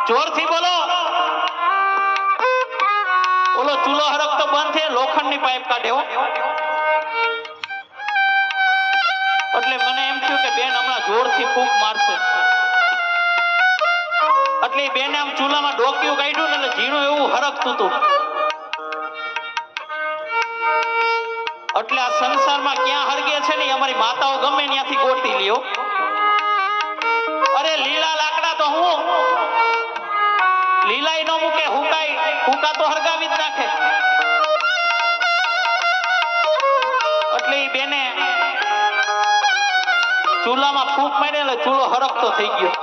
જોરથી બોલો. ઓલો ચૂલો હરકતો બંધ છે, લોખંડની પાઇપ કાઢે હો. એટલે મને એમ થયું કે બેન હમણાં જોરથી ફૂંક મારશે. એટલે બેને આમ ચૂલામાં ડોક્યું કાઢ્યું ને એટલે ઝીણું એવું હરકતું હતું. એટલે આ સંસારમાં ક્યાં હરગે છે ને અમારી માતાઓ ગમે ત્યાંથી ગોતી લ્યો. અરે લીલા લાકડા તો હું લીલાઈ નો મૂકે, હુકા તો હરગાવી જ નાખે. એટલે ઈ બેને ચૂલામાં ફૂંક મારી એટલે ચૂલો હરકતો થઈ ગયો.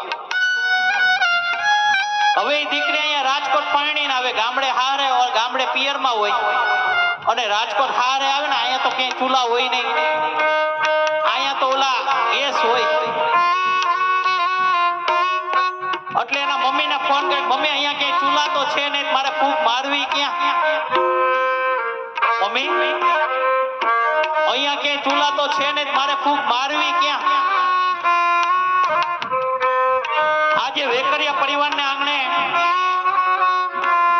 હવે એ દીકરી અહીંયા રાજકોટ પાણી આવે, ગામડે હારે ગામડે પિયરમાં હોય અને રાજકોટ હારે આવે ને અહીંયા તો ક્યાંય ચૂલા હોય નહીં. અહીંયા તો ઓલા ગેસ હોય. એટલે એના મમ્મીને ફોન કરી, મમ્મી અહીંયા ક્યાંય ચૂલા તો છે નહીં, મારે ફૂંક મારવી ક્યાં? મમ્મી અહીંયા ક્યાંય ચૂલા તો છે નહીં, મારે ફૂંક મારવી ક્યાં? આજે વેકરિયા પરિવારને આંગણે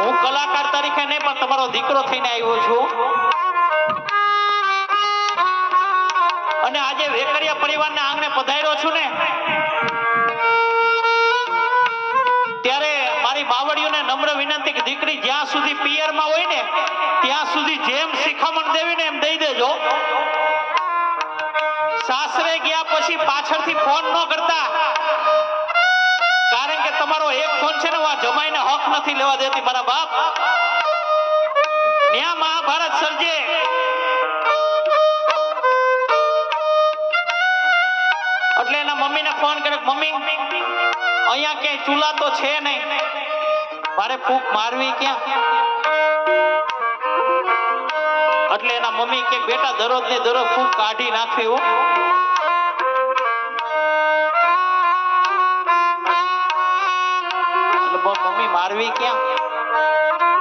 હું કલાકાર તરીકે નહીં પણ તમારો દીકરો થઈને આવ્યો છું. અને આજે વેકરિયા પરિવારને આંગણે પધાર્યો છું ને ત્યારે મારી બાવળીઓને નમ્ર વિનંતી કે દીકરી જ્યાં સુધી પિયરમાં હોય ને ત્યાં સુધી જેમ શિખામણ દેવી ને એમ દઈ દેજો. સાસરે ગયા પછી પાછળથી ફોન ન કરતા, કારણ કે તમારો એક ફોન છે ને આ જમાઈને હક નથી લેવા દેતી મારા બાપ. ન્યા મહાભારત સર્જે. એટલે એના મમ્મીને ફોન કરે, મમ્મી અહીંયા ક્યાંય ચૂલા તો છે નહીં, મારે ફૂંક મારવી ક્યાં? એટલે એના મમ્મી કે બેટા દરરોજ ને દરરોજ ફૂંક કાઢી નાખવી હો. મમ્મી મારવી ક્યાં?